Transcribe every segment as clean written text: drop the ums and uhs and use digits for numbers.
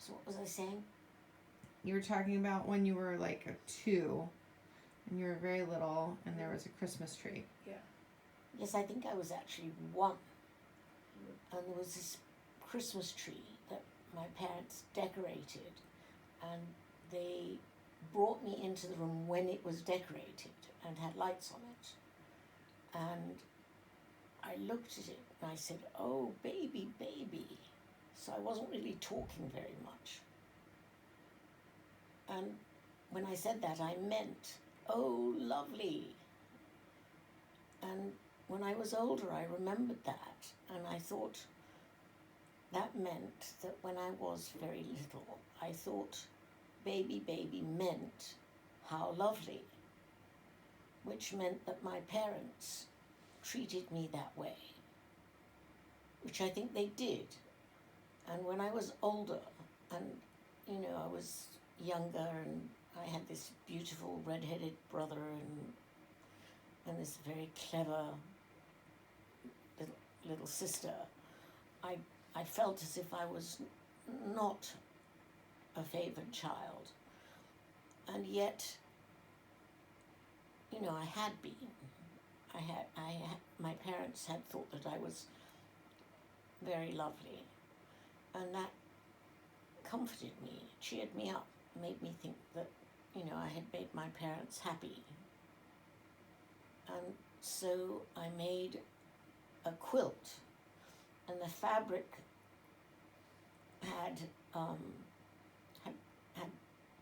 So what was I saying? You were talking about when you were like 2 and you were very little and there was a Christmas tree. Yeah. Yes, I think I was actually 1. And there was this Christmas tree that my parents decorated, and they brought me into the room when it was decorated and had lights on it. And I looked at it and I said, "Oh, baby, baby." So I wasn't really talking very much. And when I said that, I meant, "Oh, lovely." And when I was older, I remembered that, and I thought that meant that when I was very little, I thought baby, baby meant how lovely, which meant that my parents treated me that way, which I think they did. And when I was older, and I was younger, and I had this beautiful red-headed brother and this very clever little sister, I felt as if I was not a favored child, and yet, I had been. My parents had thought that I was very lovely, and that comforted me, cheered me up, made me think that, I had made my parents happy. And so I made a quilt, and the fabric had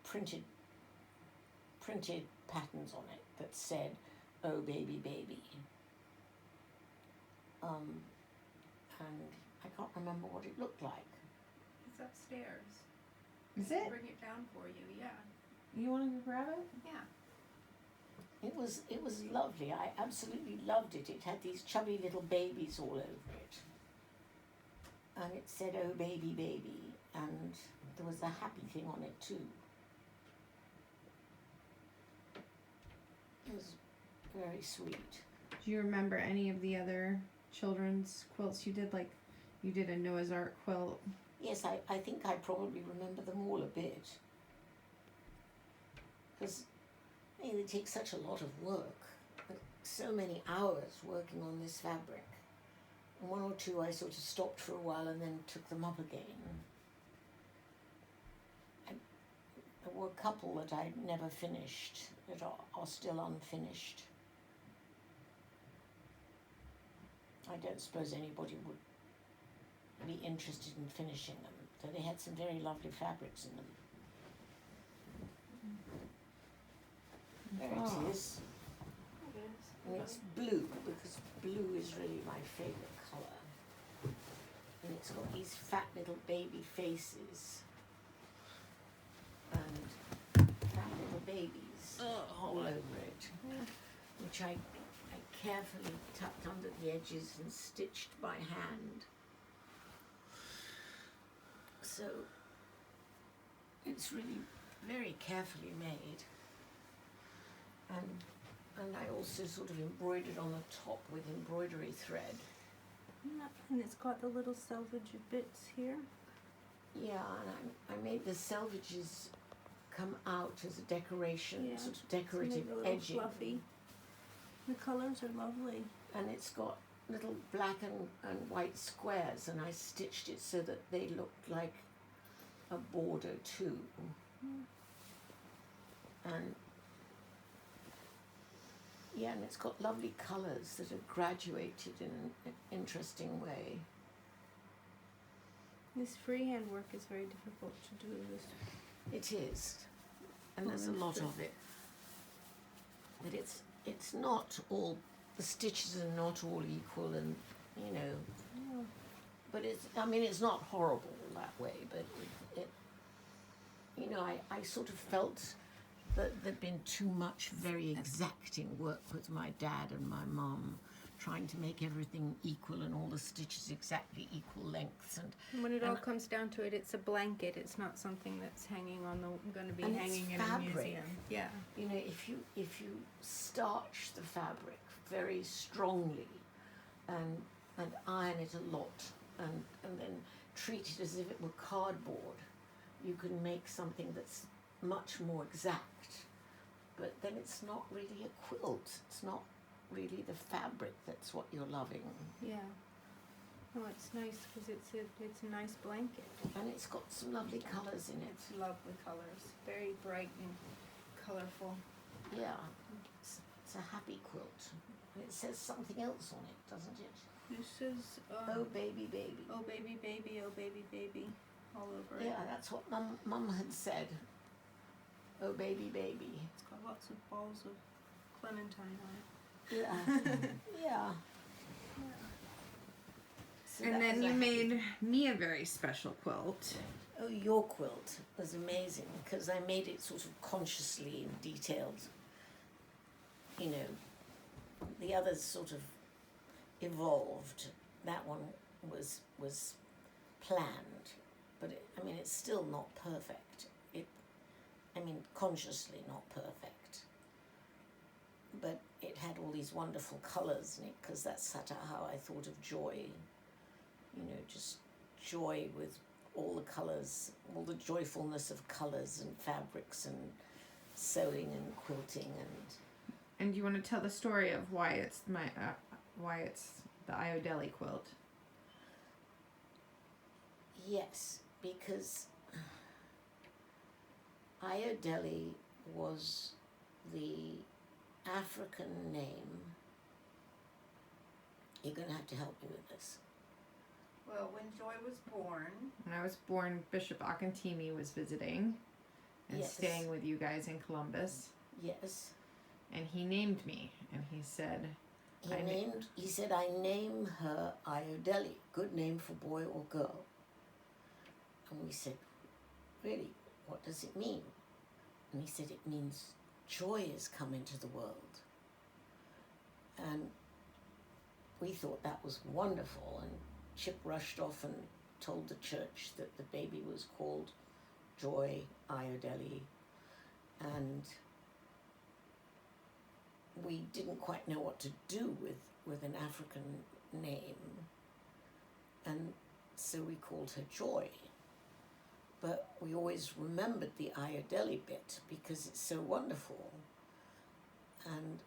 printed patterns on it that said, "Oh, baby, baby." And I can't remember what it looked like. It's upstairs. Is it? Bring it down for you, yeah. You want to grab it? Yeah. It was lovely. I absolutely loved it. It had these chubby little babies all over it. And it said, "Oh, baby, baby." And there was a happy thing on it too. It was very sweet. Do you remember any of the other children's quilts you did? Like, you did a Noah's Ark quilt. Yes, I think I probably remember them all a bit. Because they take such a lot of work. So many hours working on this fabric. And 1 or 2 I sort of stopped for a while and then took them up again. There were a couple that I'd never finished, that are still unfinished. I don't suppose anybody would be interested in finishing them, though they had some very lovely fabrics in them. There it is. It is. And it's blue, because blue is really my favourite colour. And it's got these fat little baby faces. And fat little babies all over it. Which I carefully tucked under the edges and stitched by hand. So it's really very carefully made. And I also sort of embroidered on the top with embroidery thread. And it's got the little selvage bits here. Yeah, and I made the selvages come out as a decoration, sort of decorative edging. Fluffy. The colours are lovely. And it's got little black and white squares, and I stitched it so that they looked like a border too. And yeah, and it's got lovely colours that are graduated in an interesting way. This freehand work is very difficult to do. It is, and there's a lot of it. But it's not all, the stitches are not all equal, and but it's not horrible that way, but I sort of felt that there'd been too much very exacting work with my dad and my mum, trying to make everything equal and all the stitches exactly equal lengths. And when it all comes down to it, it's a blanket. It's not something that's hanging on going to be hanging in a museum. Yeah. If you starch the fabric very strongly, and iron it a lot, and then treat it as if it were cardboard, you can make something that's much more exact, but then it's not really a quilt. It's not really the fabric that's what you're loving. Yeah. Oh, it's nice because it's a nice blanket. And it's got some lovely colours in it. It's lovely colors, very bright and colorful. Yeah, it's a happy quilt. And it says something else on it, doesn't it? This is Oh baby, baby. oh baby, baby, oh baby, baby, all over it. Yeah, that's what Mum had said. Oh baby, baby. It's got lots of balls of clementine on it. Yeah, yeah. So And that then was you a- made me a very special quilt. Oh, your quilt was amazing because I made it sort of consciously and detailed. You know, the others sort of evolved. That one was planned, but I mean, it's still not perfect. Consciously not perfect. But it had all these wonderful colours in it because that's how I thought of joy. You know, just joy with all the colours, all the joyfulness of colours and fabrics and sewing and quilting And you want to tell the story of why it's the Iodeli quilt? yes, because Iodeli was the African name. You're going to have to help me with this. Well, when Joy was born, When I was born, Bishop Akintimi was visiting and Yes. staying with you guys in Columbus, Yes. and he named me, and he said, He said, I name her Iodeli, good name for boy or girl. And we said, really, what does it mean? And he said, it means joy has come into the world. And we thought that was wonderful. And Chip rushed off and told the church that the baby was called Joy Iodeli. And we didn't quite know what to do with an African name. And so we called her Joy. But we always remembered the Iodeli bit because it's so wonderful. And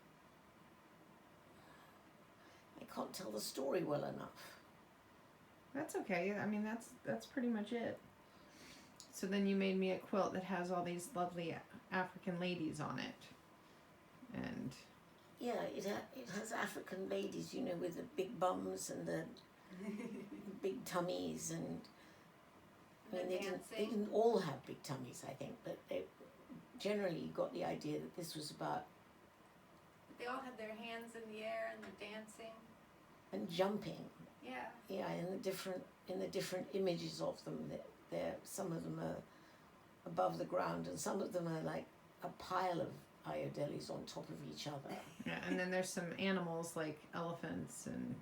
I can't tell the story well enough. that's okay. I mean, that's pretty much it. So then you made me a quilt that has all these lovely African ladies on it. And Yeah, it has African ladies, you know, with the big bums and the big tummies, and I mean, they didn't all have big tummies, I think, but they generally got the idea that this was about they all had their hands in the air and they're dancing. and jumping. Yeah. Yeah, in the different images of them, they're some of them are above the ground, and some of them are like a pile of Iodelis on top of each other. yeah, and then there's some animals like elephants and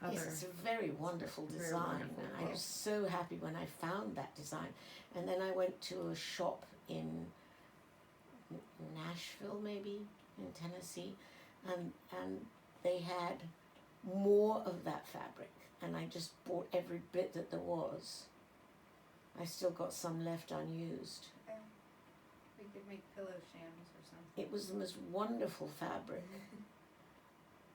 other. Yes, it's a very wonderful Very design. wonderful I quilt. was so happy when I found that design. And then I went to a shop in Nashville, maybe, in Tennessee, and they had more of that fabric, and I just bought every bit that there was. I still got some left unused. We could make pillow shams or something. It was the most wonderful fabric,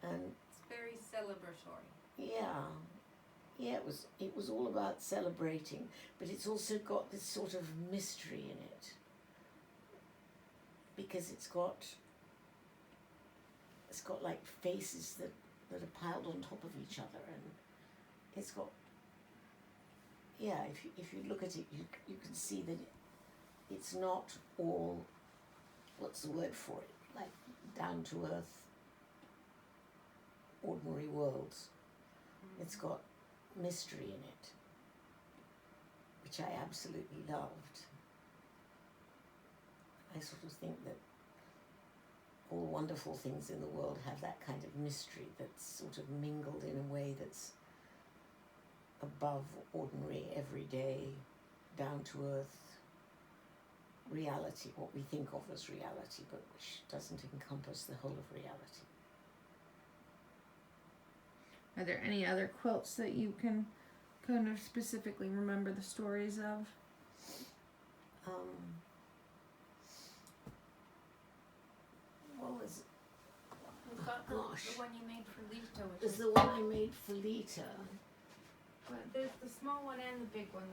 and It's very celebratory. yeah, it was all about celebrating, but it's also got this sort of mystery in it, because it's got like faces that are piled on top of each other, and it's got, yeah, if you look at it, you can see that it's not all, what's the word for it, like down to earth ordinary worlds. It's got mystery in it, which I absolutely loved. I sort of think that all wonderful things in the world have that kind of mystery that's sort of mingled in a way that's above ordinary, everyday, down to earth reality, what we think of as reality, but which doesn't encompass the whole of reality. Are there any other quilts that you can kind of specifically remember the stories of? what was it? We've got Gosh. the one you made for Lita, which There's is the one I made for Lita. well, there's the small one and the big one.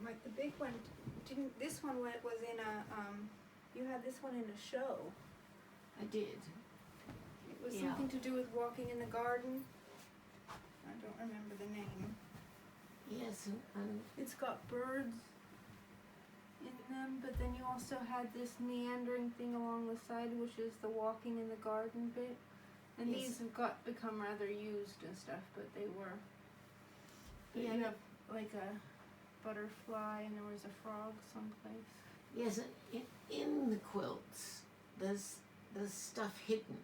Like the big one didn't. This one was in a. You had this one in a show. I did. It was Yeah. something to do with walking in the garden. I don't remember the name. Yes, and It's got birds in them, but then you also had this meandering thing along the side, which is the walking in the garden bit. And Yes. these have become rather used and stuff, but they were. But Yeah, you have like a butterfly, and there was a frog someplace. yes, in the quilts, there's stuff hidden.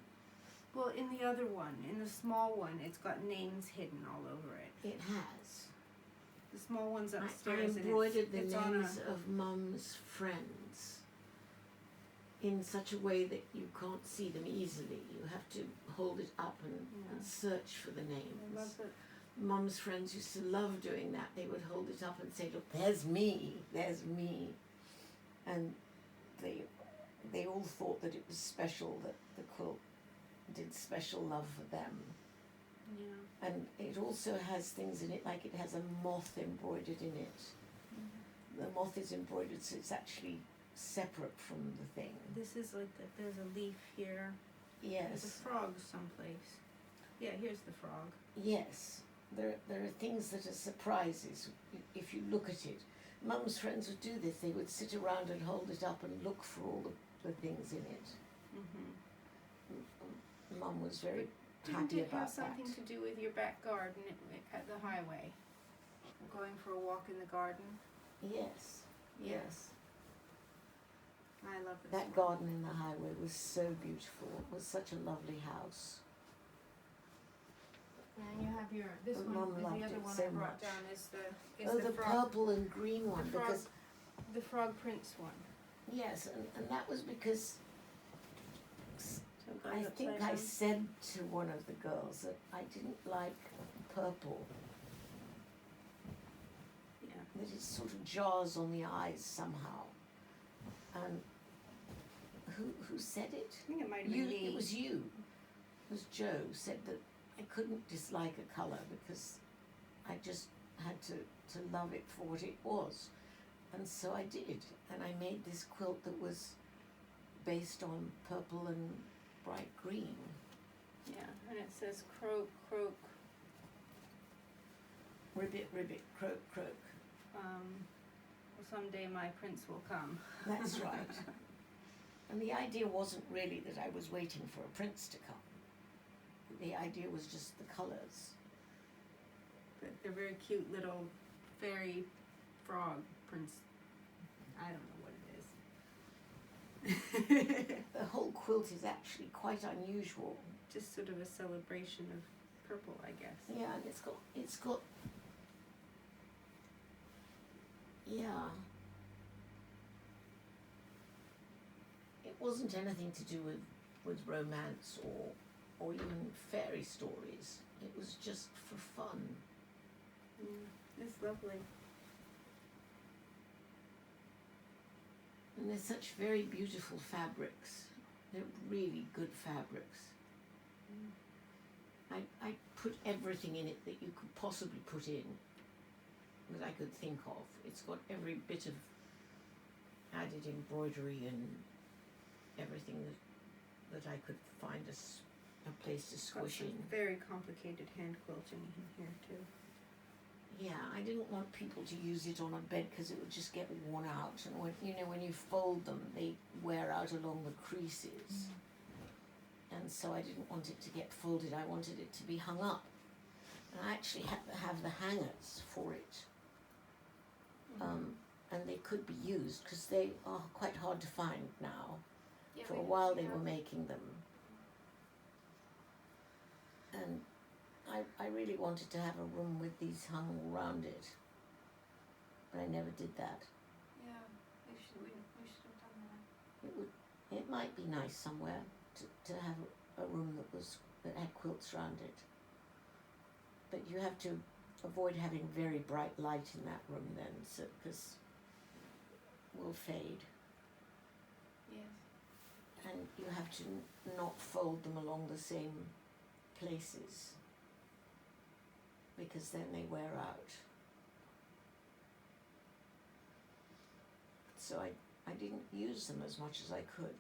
Well, in the other one, in the small one, it's got names hidden all over it. It has. The small one's I upstairs, embroidered and the it's on names of Mum's friends in such a way that you can't see them easily. You have to hold it up and search for the names. I love it. Mum's friends used to love doing that. They would hold it up and say, "Look, there's me, there's me," and they all thought that it was special, that the quilt did special love for them. Yeah. And it also has things in it, like it has a moth embroidered in it. Mm-hmm. The moth is embroidered, so it's actually separate from the thing. This is like there's a leaf here. There's a Yes, frog someplace. Yeah, here's the frog. yes. There are things that are surprises if you look at it. Mum's friends would do this. They would sit around and hold it up and look for all the things in it. Mm-hmm. Mum was very Didn't happy it about have something that. to do with your back garden at the highway? Going for a walk in the garden? Yes, yes. I love this That one. garden in the highway was so beautiful. It was such a lovely house. And you have this But one Mum is the loved other it one so I brought much. down is the Oh, the frog, purple and green one, frog- because the Frog Prince one. yes, and that was because So I goes think upside I down. said to one of the girls that I didn't like purple, Yeah. that it sort of jars on the eyes somehow. And who said it? I think it might have You. been me. It was you. It was Joe said that I couldn't dislike a colour because I just had to love it for what it was. And so I did. And I made this quilt that was based on purple and bright green. Yeah, and it says croak, croak. Ribbit, ribbit, croak, croak. Well, someday my prince will come. That's right. And the idea wasn't really that I was waiting for a prince to come. The idea was just the colours. But they're very cute little fairy frog prince. I don't know what it is. The whole quilt is actually quite unusual. Just sort of a celebration of purple, I guess. Yeah, and it's got yeah. It wasn't anything to do with romance or even fairy stories. It was just for fun. It's lovely. And they're such very beautiful fabrics. They're really good fabrics. I put everything in it that you could possibly put in, that I could think of. It's got every bit of added embroidery and everything that I could find a place to Got squish some in. very complicated hand quilting in here too. Yeah, I didn't want people to use it on a bed because it would just get worn out. And when you fold them, they wear out along the creases. And so I didn't want it to get folded. I wanted it to be hung up. And I actually had to have the hangers for it. And they could be used because they are quite hard to find now. Yeah, For a while they were making them. And I really wanted to have a room with these hung around it. But I never did that. Yeah, we should have done that. It might be nice somewhere to have a room that had quilts around it. But you have to avoid having very bright light in that room then, because will fade, Yes. and you have to not fold them along the same places, because then they wear out. So I didn't use them as much as I could.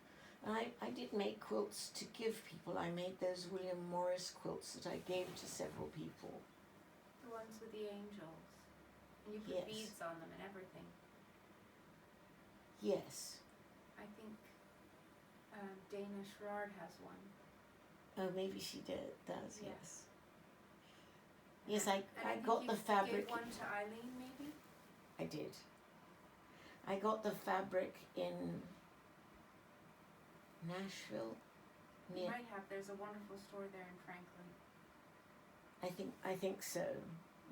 And I did make quilts to give people. I made those William Morris quilts that I gave to several people. The ones with the angels. And you put Yes. beads on them and everything. Yes. I think Dana Sherrard has one. Oh, maybe she does, Yeah. yes. Yes, I think got you the fabric. Gave one to Eileen, maybe? I did. I got the fabric in Nashville. You Near, might have. There's a wonderful store there in Franklin. I think so,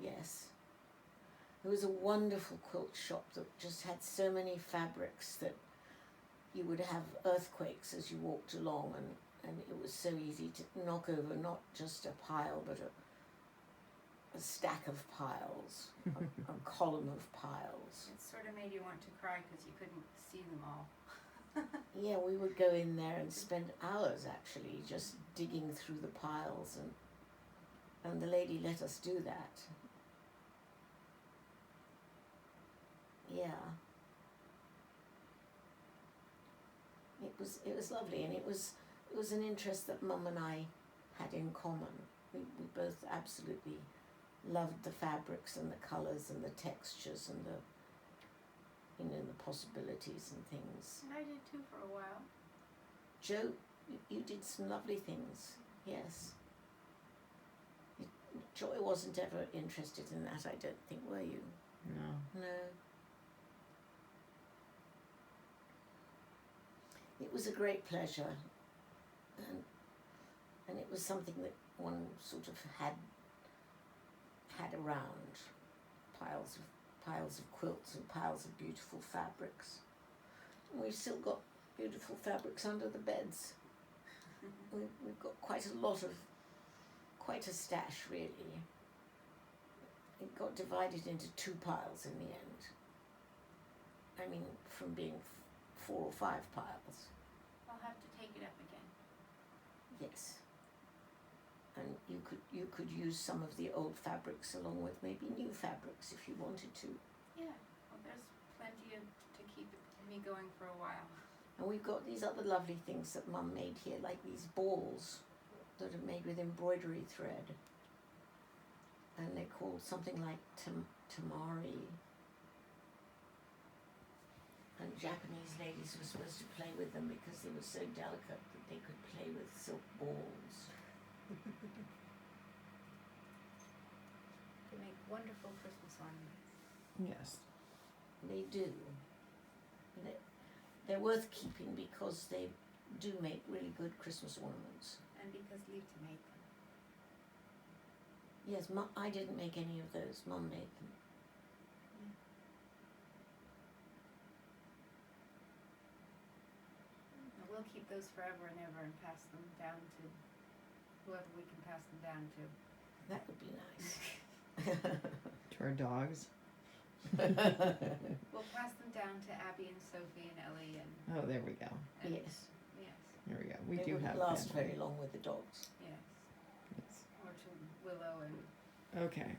yes. There was a wonderful quilt shop that just had so many fabrics that you would have earthquakes as you walked along, and it was so easy to knock over not just a pile but a stack of piles, a column of piles. It sort of made you want to cry because you couldn't see them all. Yeah, we would go in there and spend hours actually just digging through the piles, and the lady let us do that. Yeah. It was lovely, and it was an interest that Mum and I had in common. We both absolutely loved the fabrics and the colours and the textures and the possibilities and things. And I did too for a while. Jo, you did some lovely things, yes. Joy wasn't ever interested in that, I don't think, were you? No. No. It was a great pleasure, and it was something that one sort of had around, piles of quilts and piles of beautiful fabrics. And we've still got beautiful fabrics under the beds. We've got quite a stash really. It got divided into 2 piles in the end. I mean, from being 4 or 5 piles. I'll have to take it up again. Yes. And you could use some of the old fabrics along with maybe new fabrics if you wanted to. Yeah. Well, there's plenty to keep me going for a while. And we've got these other lovely things that Mum made here, like these balls that are made with embroidery thread. And they're called something like tamari. And Japanese ladies were supposed to play with them because they were so delicate that they could play with silk balls. They make wonderful Christmas ornaments. Yes. They do. They're worth keeping because they do make really good Christmas ornaments. And because Lita made them. Yes, I didn't make any of those. Mum made them. And we'll keep those forever and ever and pass them down to whoever we can pass them down to. That would be nice. To our dogs. We'll pass them down to Abby and Sophie and Ellie and Oh, there we go. Yes. yes, There we go. We They do wouldn't have last family. very long with the dogs. yes. Yes. Or to Willow and Okay.